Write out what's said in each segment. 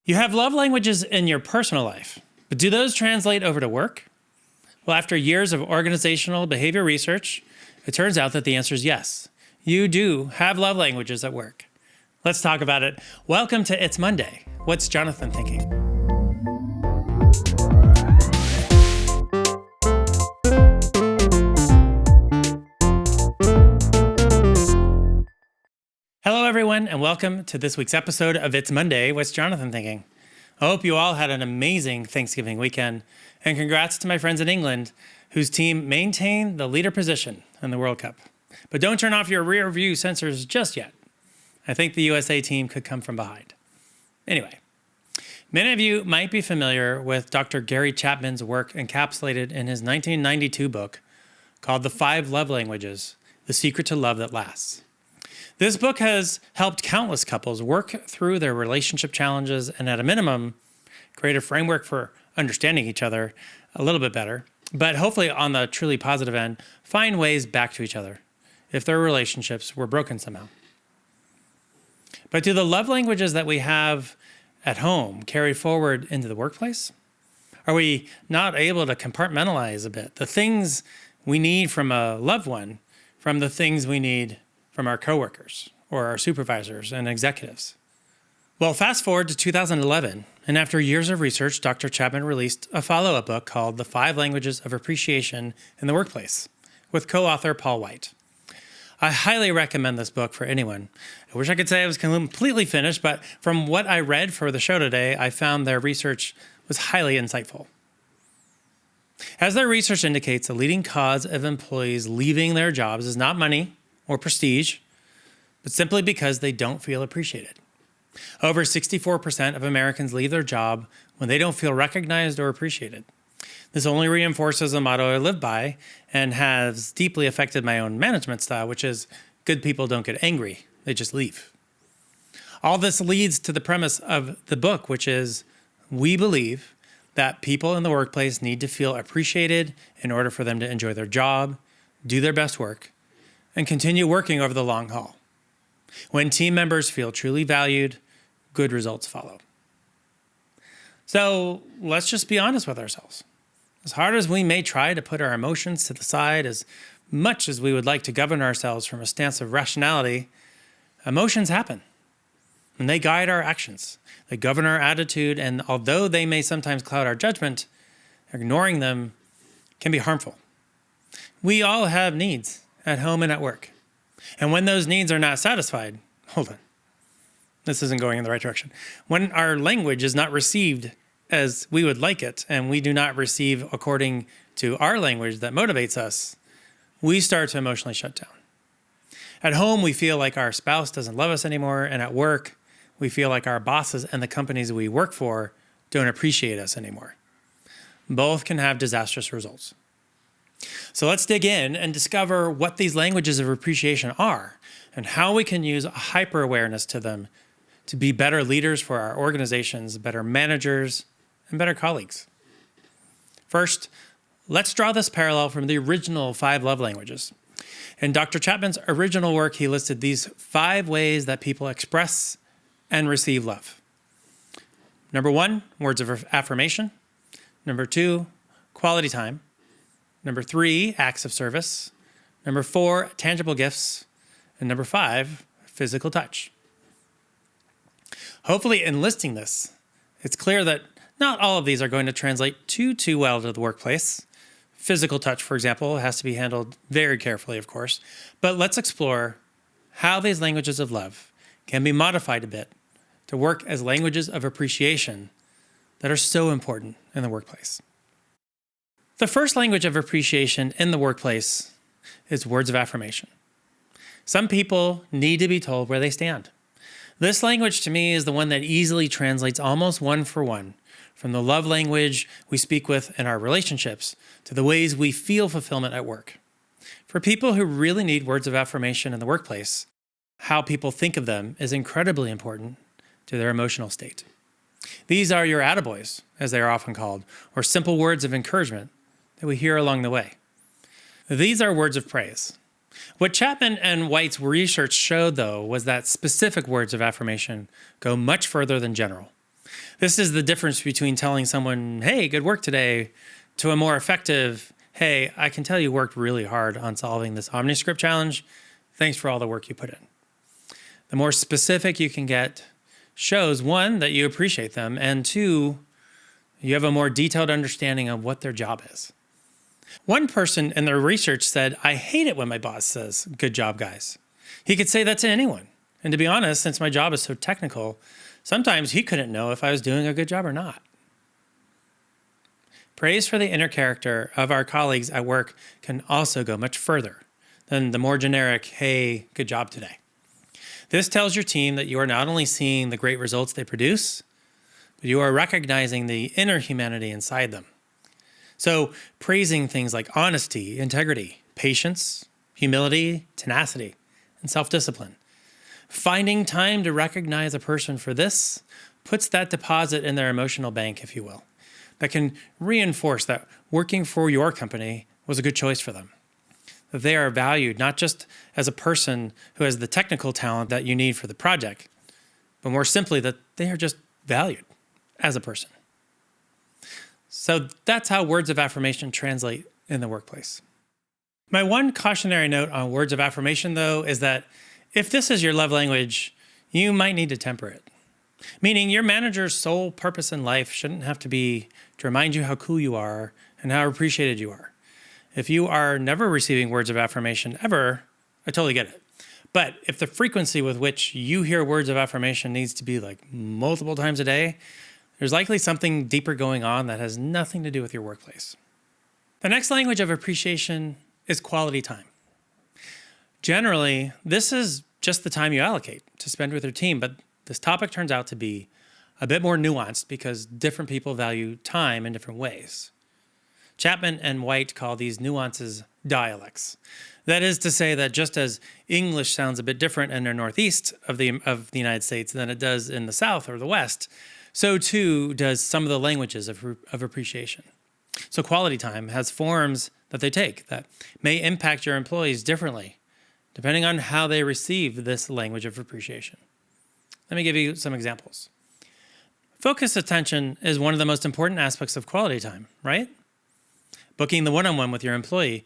You have love languages in your personal life, but do those translate over to work? Well, after years of organizational behavior research, it turns out that the answer is yes. You do have love languages at work. Let's talk about it. Welcome to It's Monday. What's Jonathan thinking? Hello, everyone, and welcome to this week's episode of It's Monday. What's Jonathan thinking? I hope you all had an amazing Thanksgiving weekend, and congrats to my friends in England, whose team maintained the leader position in the World Cup. But don't turn off your rear view sensors just yet. I think the USA team could come from behind. Anyway, many of you might be familiar with Dr. Gary Chapman's work encapsulated in his 1992 book called The 5 Love Languages: The Secret to Love That Lasts. This book has helped countless couples work through their relationship challenges and, at a minimum, create a framework for understanding each other a little bit better, but hopefully on the truly positive end, find ways back to each other if their relationships were broken somehow. But do the love languages that we have at home carry forward into the workplace? Are we not able to compartmentalize a bit the things we need from a loved one from the things we need from our coworkers or our supervisors and executives? Well, fast forward to 2011, and after years of research, Dr. Chapman released a follow-up book called The 5 Languages of Appreciation in the Workplace with co-author Paul White. I highly recommend this book for anyone. I wish I could say I was completely finished, but from what I read for the show today, I found their research was highly insightful. As their research indicates, the leading cause of employees leaving their jobs is not money or prestige, but simply because they don't feel appreciated. Over 64% of Americans leave their job when they don't feel recognized or appreciated. This only reinforces a motto I live by and has deeply affected my own management style, which is good people don't get angry, they just leave. All this leads to the premise of the book, which is we believe that people in the workplace need to feel appreciated in order for them to enjoy their job, do their best work, and continue working over the long haul. When team members feel truly valued, good results follow. So let's just be honest with ourselves. As hard as we may try to put our emotions to the side, as much as we would like to govern ourselves from a stance of rationality, emotions happen, and they guide our actions. They govern our attitude, and although they may sometimes cloud our judgment, ignoring them can be harmful. We all have needs at home and at work. And when those needs are not satisfied, hold on, this isn't going in the right direction. When our language is not received as we would like it, and we do not receive according to our language that motivates us, we start to emotionally shut down. At home, we feel like our spouse doesn't love us anymore, and at work, we feel like our bosses and the companies we work for don't appreciate us anymore. Both can have disastrous results. So let's dig in and discover what these languages of appreciation are and how we can use a hyper-awareness to them to be better leaders for our organizations, better managers, and better colleagues. First, let's draw this parallel from the original 5 love languages. In Dr. Chapman's original work, he listed these 5 ways that people express and receive love. Number 1, words of affirmation. Number 2, quality time. Number 3, acts of service. Number 4, tangible gifts. And number 5, physical touch. Hopefully, in listing this, it's clear that not all of these are going to translate too well to the workplace. Physical touch, for example, has to be handled very carefully, of course. But let's explore how these languages of love can be modified a bit to work as languages of appreciation that are so important in the workplace. The first language of appreciation in the workplace is words of affirmation. Some people need to be told where they stand. This language to me is the one that easily translates almost one for one from the love language we speak with in our relationships to the ways we feel fulfillment at work. For people who really need words of affirmation in the workplace, how people think of them is incredibly important to their emotional state. These are your attaboys, as they are often called, or simple words of encouragement that we hear along the way. These are words of praise. What Chapman and White's research showed, though, was that specific words of affirmation go much further than general. This is the difference between telling someone, hey, good work today, to a more effective, hey, I can tell you worked really hard on solving this OmniScript challenge. Thanks for all the work you put in. The more specific you can get shows, one, that you appreciate them, and two, you have a more detailed understanding of what their job is. One person in their research said, I hate it when my boss says, good job, guys. He could say that to anyone. And to be honest, since my job is so technical, sometimes he couldn't know if I was doing a good job or not. Praise for the inner character of our colleagues at work can also go much further than the more generic, hey, good job today. This tells your team that you are not only seeing the great results they produce, but you are recognizing the inner humanity inside them. So praising things like honesty, integrity, patience, humility, tenacity, and self-discipline. Finding time to recognize a person for this puts that deposit in their emotional bank, if you will, that can reinforce that working for your company was a good choice for them. That they are valued not just as a person who has the technical talent that you need for the project, but more simply that they are just valued as a person. So that's how words of affirmation translate in the workplace. My one cautionary note on words of affirmation, though, is that if this is your love language, you might need to temper it. Meaning your manager's sole purpose in life shouldn't have to be to remind you how cool you are and how appreciated you are. If you are never receiving words of affirmation ever, I totally get it. But if the frequency with which you hear words of affirmation needs to be like multiple times a day, there's likely something deeper going on that has nothing to do with your workplace. The next language of appreciation is quality time. Generally, this is just the time you allocate to spend with your team, but this topic turns out to be a bit more nuanced because different people value time in different ways. Chapman and White call these nuances dialects. That is to say that just as English sounds a bit different in the Northeast of the United States than it does in the South or the West, so too does some of the languages of appreciation. So quality time has forms that they take that may impact your employees differently, depending on how they receive this language of appreciation. Let me give you some examples. Focused attention is one of the most important aspects of quality time, right? Booking the one-on-one with your employee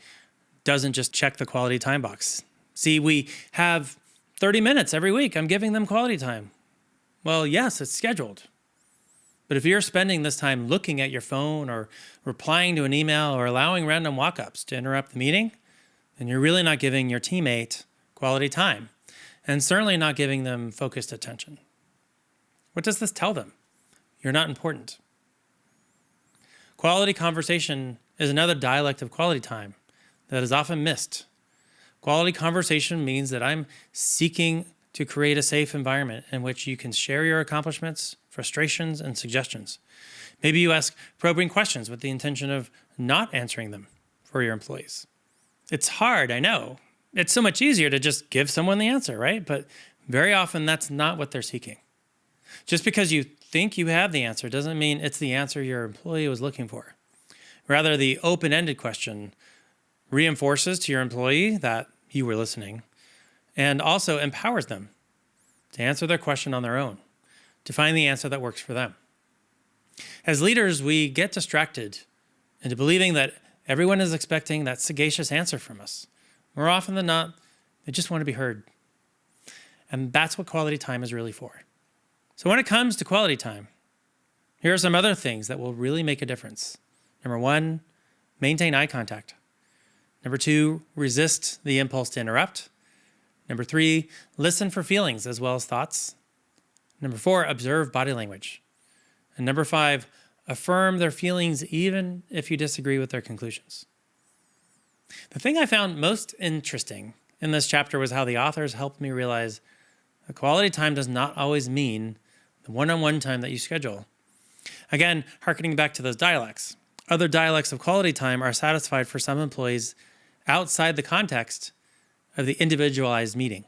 doesn't just check the quality time box. See, we have 30 minutes every week. I'm giving them quality time. Well, yes, it's scheduled. But if you're spending this time looking at your phone or replying to an email or allowing random walk-ups to interrupt the meeting, then you're really not giving your teammate quality time and certainly not giving them focused attention. What does this tell them? You're not important. Quality conversation is another dialect of quality time that is often missed. Quality conversation means that I'm seeking to create a safe environment in which you can share your accomplishments, frustrations, and suggestions. Maybe you ask probing questions with the intention of not answering them for your employees. It's hard, I know. It's so much easier to just give someone the answer, right? But very often that's not what they're seeking. Just because you think you have the answer doesn't mean it's the answer your employee was looking for. Rather, the open-ended question reinforces to your employee that you were listening and also empowers them to answer their question on their own, to find the answer that works for them. As leaders, we get distracted into believing that everyone is expecting that sagacious answer from us. More often than not, they just want to be heard. And that's what quality time is really for. So when it comes to quality time, here are some other things that will really make a difference. Number 1, maintain eye contact. Number 2, resist the impulse to interrupt. Number 3, listen for feelings as well as thoughts. Number 4, observe body language. And number 5, affirm their feelings even if you disagree with their conclusions. The thing I found most interesting in this chapter was how the authors helped me realize that quality time does not always mean the one-on-one time that you schedule. Again, hearkening back to those dialects. Other dialects of quality time are satisfied for some employees outside the context of the individualized meeting.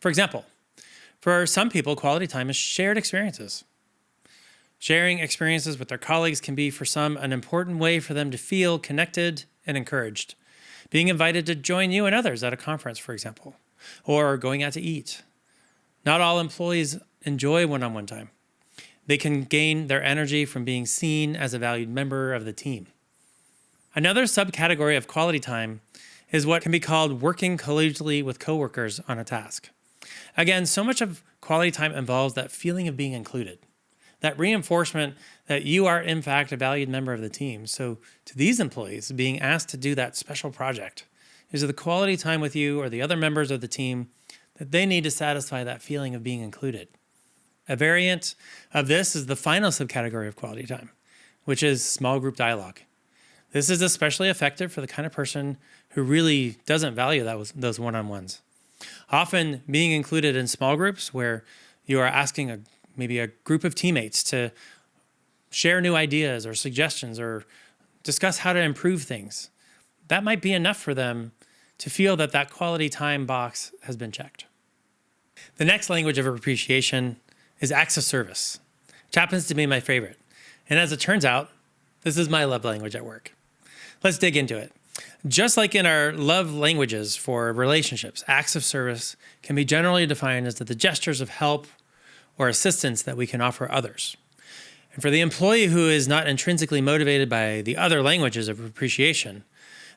For example, for some people, quality time is shared experiences. Sharing experiences with their colleagues can be, for some, an important way for them to feel connected and encouraged. Being invited to join you and others at a conference, for example, or going out to eat. Not all employees enjoy one-on-one time. They can gain their energy from being seen as a valued member of the team. Another subcategory of quality time is what can be called working collegially with coworkers on a task. Again, so much of quality time involves that feeling of being included, that reinforcement that you are in fact a valued member of the team. So to these employees, being asked to do that special project is the quality time with you or the other members of the team that they need to satisfy that feeling of being included. A variant of this is the final subcategory of quality time, which is small group dialogue. This is especially effective for the kind of person who really doesn't value those one-on-ones. Often being included in small groups where you are asking maybe a group of teammates to share new ideas or suggestions or discuss how to improve things, that might be enough for them to feel that that quality time box has been checked. The next language of appreciation is acts of service, which happens to be my favorite. And as it turns out, this is my love language at work. Let's dig into it. Just like in our love languages for relationships, acts of service can be generally defined as the gestures of help or assistance that we can offer others. And for the employee who is not intrinsically motivated by the other languages of appreciation,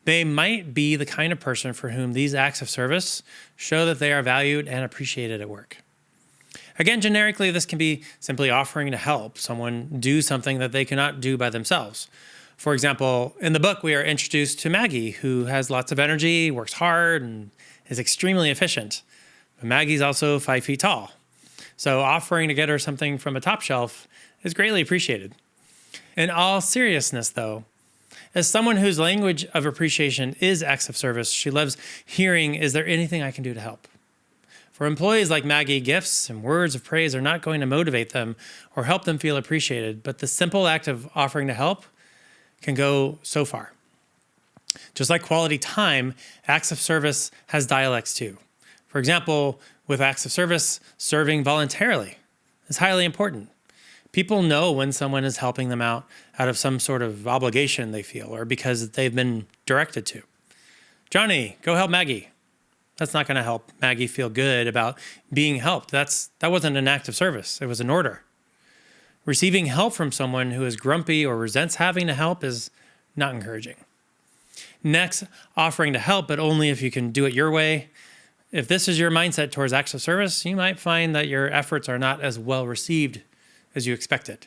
they might be the kind of person for whom these acts of service show that they are valued and appreciated at work. Again, generically, this can be simply offering to help someone do something that they cannot do by themselves. For example, in the book, we are introduced to Maggie, who has lots of energy, works hard, and is extremely efficient. But Maggie's also 5 feet tall. So offering to get her something from a top shelf is greatly appreciated. In all seriousness, though, as someone whose language of appreciation is acts of service, she loves hearing, is there anything I can do to help? For employees like Maggie, gifts and words of praise are not going to motivate them or help them feel appreciated, but the simple act of offering to help can go so far. Just like quality time, acts of service has dialects too. For example, with acts of service, serving voluntarily is highly important. People know when someone is helping them out of some sort of obligation they feel or because they've been directed to. Johnny, go help Maggie. That's not going to help Maggie feel good about being helped. That wasn't an act of service. It was an order. Receiving help from someone who is grumpy or resents having to help is not encouraging. Next, offering to help, but only if you can do it your way. If this is your mindset towards acts of service, you might find that your efforts are not as well received as you expected.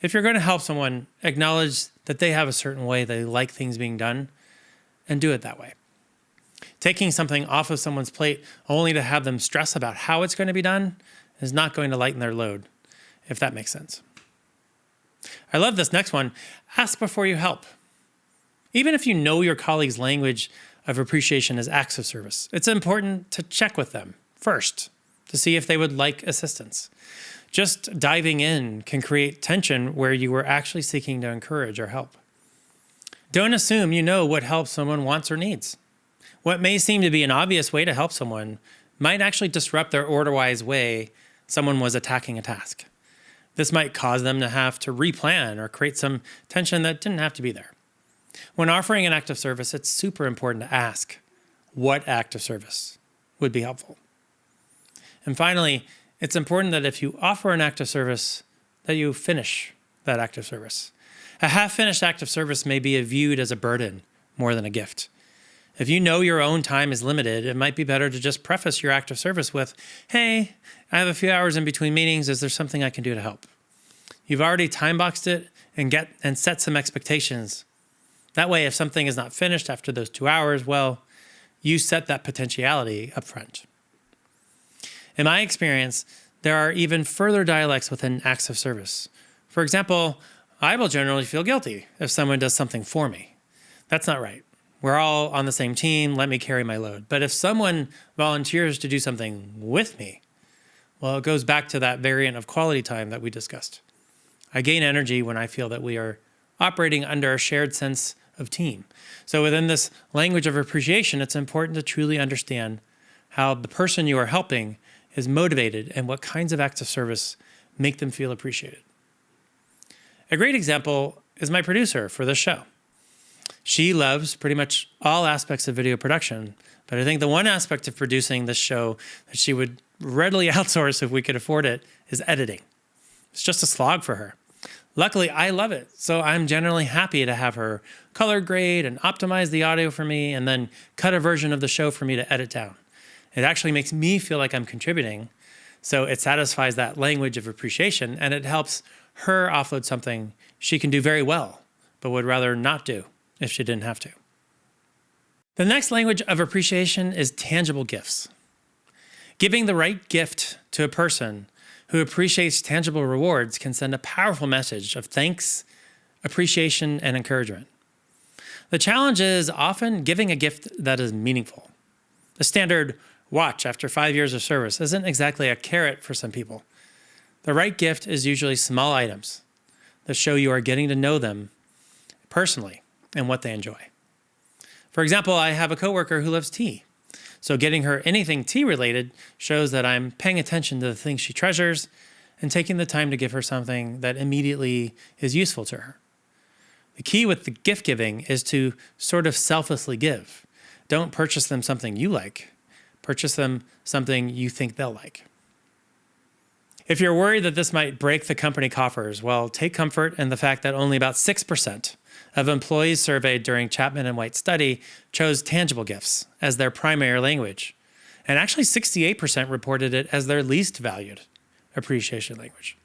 If you're going to help someone, acknowledge that they have a certain way they like things being done and do it that way. Taking something off of someone's plate only to have them stress about how it's going to be done is not going to lighten their load, if that makes sense. I love this next one. Ask before you help. Even if you know your colleague's language of appreciation is acts of service, it's important to check with them first to see if they would like assistance. Just diving in can create tension where you were actually seeking to encourage or help. Don't assume you know what help someone wants or needs. What may seem to be an obvious way to help someone might actually disrupt their order-wise way someone was attacking a task. This might cause them to have to replan or create some tension that didn't have to be there. When offering an act of service, it's super important to ask what act of service would be helpful. And finally, it's important that if you offer an act of service, that you finish that act of service. A half-finished act of service may be viewed as a burden more than a gift. If you know your own time is limited, it might be better to just preface your act of service with, hey, I have a few hours in between meetings. Is there something I can do to help? You've already time boxed it and set some expectations. That way, if something is not finished after those 2 hours, well, you set that potentiality up front. In my experience, there are even further dialects within acts of service. For example, I will generally feel guilty if someone does something for me. That's not right. We're all on the same team. Let me carry my load. But if someone volunteers to do something with me, well, it goes back to that variant of quality time that we discussed. I gain energy when I feel that we are operating under a shared sense of team. So within this language of appreciation, it's important to truly understand how the person you are helping is motivated and what kinds of acts of service make them feel appreciated. A great example is my producer for this show. She loves pretty much all aspects of video production, but I think the one aspect of producing this show that she would readily outsource if we could afford it is editing. It's just a slog for her. Luckily, I love it, so I'm generally happy to have her color grade and optimize the audio for me and then cut a version of the show for me to edit down. It actually makes me feel like I'm contributing, so it satisfies that language of appreciation, and it helps her offload something she can do very well, but would rather not do if she didn't have to. The next language of appreciation is tangible gifts. Giving the right gift to a person who appreciates tangible rewards can send a powerful message of thanks, appreciation, and encouragement. The challenge is often giving a gift that is meaningful. The standard watch after 5 years of service isn't exactly a carrot for some people. The right gift is usually small items that show you are getting to know them personally and what they enjoy. For example, I have a coworker who loves tea. So getting her anything tea related shows that I'm paying attention to the things she treasures and taking the time to give her something that immediately is useful to her. The key with the gift giving is to sort of selflessly give. Don't purchase them something you like. Purchase them something you think they'll like. If you're worried that this might break the company coffers, well, take comfort in the fact that only about 6% of employees surveyed during Chapman and White's study chose tangible gifts as their primary language. And actually 68% reported it as their least valued appreciation language.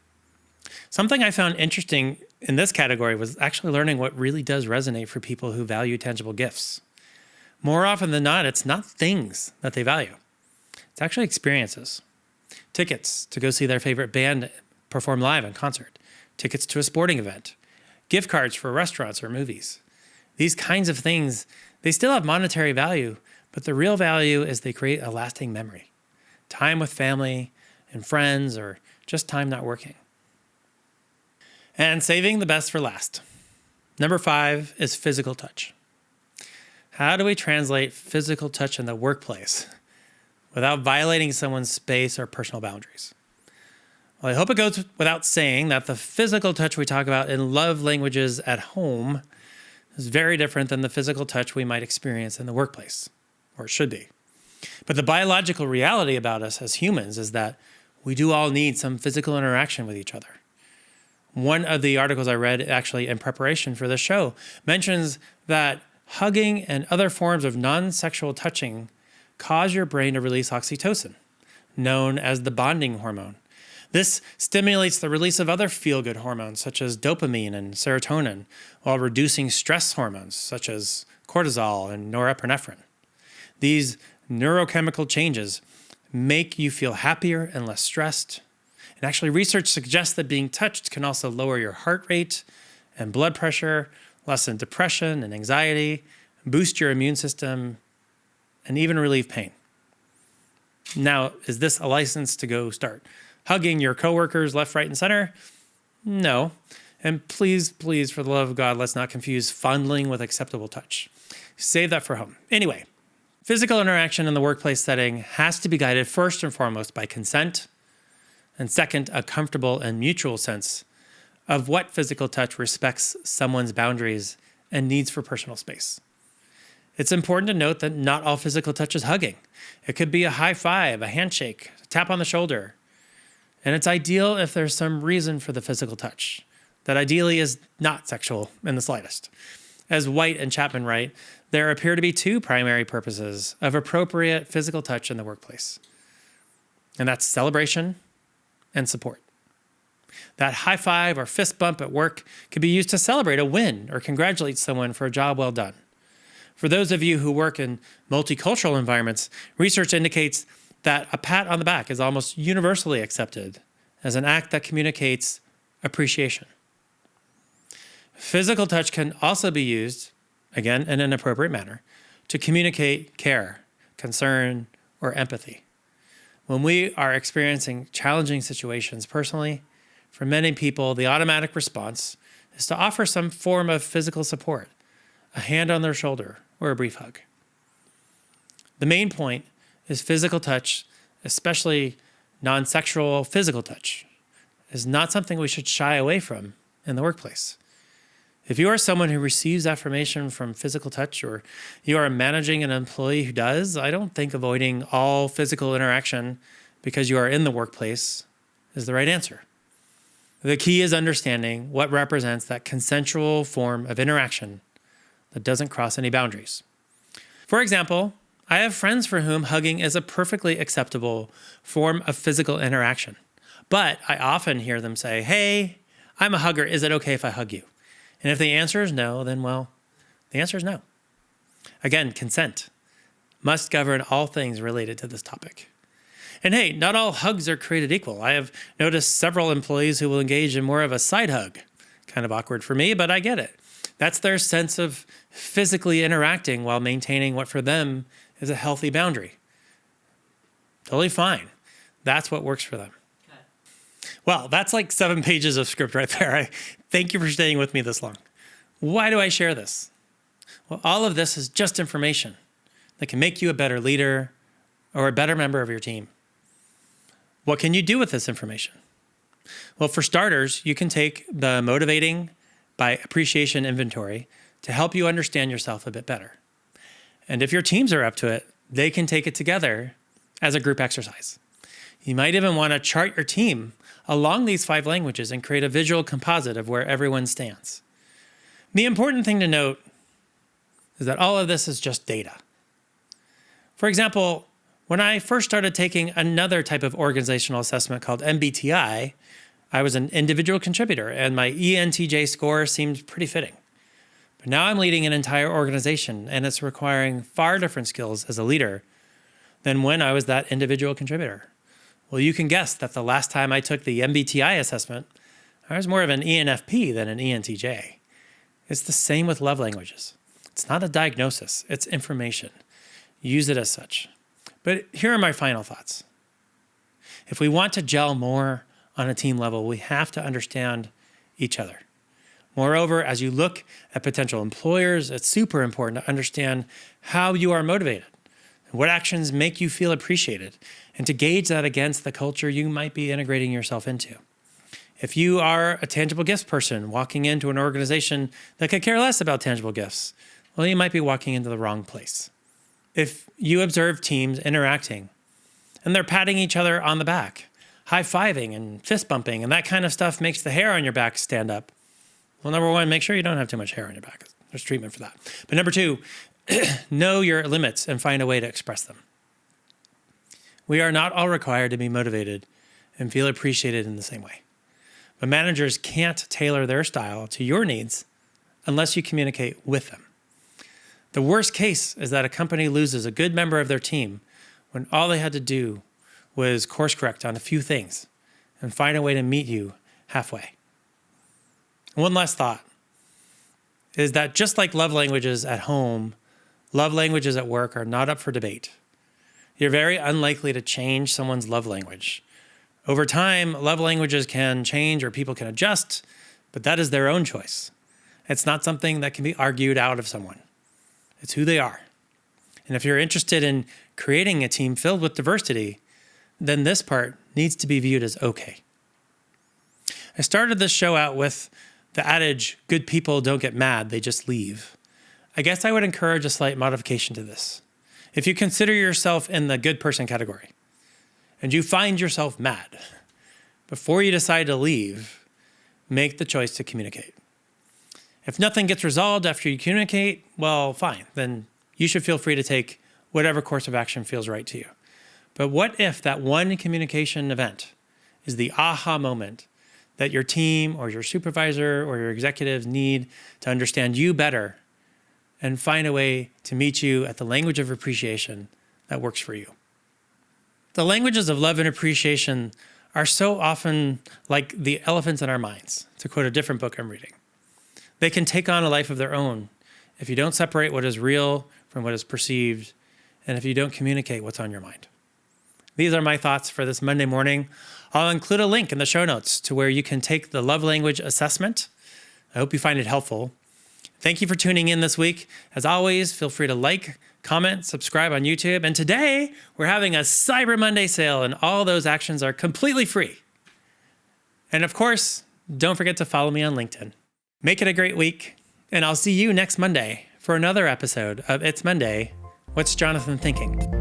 Something I found interesting in this category was actually learning what really does resonate for people who value tangible gifts. More often than not, it's not things that they value. It's actually experiences. Tickets to go see their favorite band perform live in concert. Tickets to a sporting event. Gift cards for restaurants or movies. These kinds of things, they still have monetary value, but the real value is they create a lasting memory. Time with family and friends, or just time not working. And saving the best for last. Number 5 is physical touch. How do we translate physical touch in the workplace without violating someone's space or personal boundaries? Well, I hope it goes without saying that the physical touch we talk about in love languages at home is very different than the physical touch we might experience in the workplace, or it should be. But the biological reality about us as humans is that we do all need some physical interaction with each other. One of the articles I read actually in preparation for this show mentions that hugging and other forms of non-sexual touching cause your brain to release oxytocin, known as the bonding hormone. This stimulates the release of other feel-good hormones such as dopamine and serotonin, while reducing stress hormones such as cortisol and norepinephrine. These neurochemical changes make you feel happier and less stressed. And actually, research suggests that being touched can also lower your heart rate and blood pressure, lessen depression and anxiety, boost your immune system, and even relieve pain. Now, is this a license to go start hugging your coworkers left, right, and center? No. And please, please, for the love of God, let's not confuse fondling with acceptable touch. Save that for home. Anyway, physical interaction in the workplace setting has to be guided first and foremost by consent, and second, a comfortable and mutual sense of what physical touch respects someone's boundaries and needs for personal space. It's important to note that not all physical touch is hugging. It could be a high five, a handshake, a tap on the shoulder. And it's ideal if there's some reason for the physical touch that ideally is not sexual in the slightest. As White and Chapman write, there appear to be 2 primary purposes of appropriate physical touch in the workplace. And that's celebration and support. That high five or fist bump at work could be used to celebrate a win or congratulate someone for a job well done. For those of you who work in multicultural environments, research indicates that a pat on the back is almost universally accepted as an act that communicates appreciation. Physical touch can also be used, again in an appropriate manner, to communicate care, concern, or empathy. When we are experiencing challenging situations personally, for many people, the automatic response is to offer some form of physical support, a hand on their shoulder, or a brief hug. The main point is physical touch, especially non-sexual physical touch, is not something we should shy away from in the workplace. If you are someone who receives affirmation from physical touch, or you are managing an employee who does, I don't think avoiding all physical interaction because you are in the workplace is the right answer. The key is understanding what represents that consensual form of interaction that doesn't cross any boundaries. For example, I have friends for whom hugging is a perfectly acceptable form of physical interaction. But I often hear them say, "Hey, I'm a hugger. Is it okay if I hug you?" And if the answer is no, then well, the answer is no. Again, consent must govern all things related to this topic. And hey, not all hugs are created equal. I have noticed several employees who will engage in more of a side hug. Kind of awkward for me, but I get it. That's their sense of physically interacting while maintaining what for them is a healthy boundary. Totally fine. That's what works for them. Well, that's like 7 pages of script right there. I thank you for staying with me this long. Why do I share this? Well, all of this is just information that can make you a better leader or a better member of your team. What can you do with this information? Well, for starters, you can take the motivating by appreciation inventory to help you understand yourself a bit better. And if your teams are up to it, they can take it together as a group exercise. You might even want to chart your team along these 5 languages and create a visual composite of where everyone stands. The important thing to note is that all of this is just data. For example, when I first started taking another type of organizational assessment called MBTI, I was an individual contributor and my ENTJ score seemed pretty fitting. But now I'm leading an entire organization and it's requiring far different skills as a leader than when I was that individual contributor. Well, you can guess that the last time I took the MBTI assessment, I was more of an ENFP than an ENTJ. It's the same with love languages. It's not a diagnosis, it's information. Use it as such. But here are my final thoughts. If we want to gel more on a team level, we have to understand each other. Moreover, as you look at potential employers, it's super important to understand how you are motivated, what actions make you feel appreciated, and to gauge that against the culture you might be integrating yourself into. If you are a tangible gifts person walking into an organization that could care less about tangible gifts, well, you might be walking into the wrong place. If you observe teams interacting and they're patting each other on the back, high-fiving and fist bumping, and that kind of stuff makes the hair on your back stand up, well, number 1, make sure you don't have too much hair on your back. There's treatment for that. But number 2, know your limits and find a way to express them. We are not all required to be motivated and feel appreciated in the same way. But managers can't tailor their style to your needs unless you communicate with them. The worst case is that a company loses a good member of their team when all they had to do was course correct on a few things and find a way to meet you halfway. One last thought is that just like love languages at home, love languages at work are not up for debate. You're very unlikely to change someone's love language. Over time, love languages can change or people can adjust, but that is their own choice. It's not something that can be argued out of someone. It's who they are. And if you're interested in creating a team filled with diversity, then this part needs to be viewed as okay. I started this show out with the adage, good people don't get mad, they just leave. I guess I would encourage a slight modification to this. If you consider yourself in the good person category and you find yourself mad, before you decide to leave, make the choice to communicate. If nothing gets resolved after you communicate, well, fine. Then you should feel free to take whatever course of action feels right to you. But what if that one communication event is the aha moment that your team or your supervisor or your executives need to understand you better and find a way to meet you at the language of appreciation that works for you? The languages of love and appreciation are so often like the elephants in our minds, to quote a different book I'm reading. They can take on a life of their own if you don't separate what is real from what is perceived, and if you don't communicate what's on your mind. These are my thoughts for this Monday morning. I'll include a link in the show notes to where you can take the love language assessment. I hope you find it helpful. Thank you for tuning in this week. As always, feel free to like, comment, subscribe on YouTube. And today, we're having a Cyber Monday sale, and all those actions are completely free. And of course, don't forget to follow me on LinkedIn. Make it a great week, and I'll see you next Monday for another episode of It's Monday, What's Jonathan Thinking?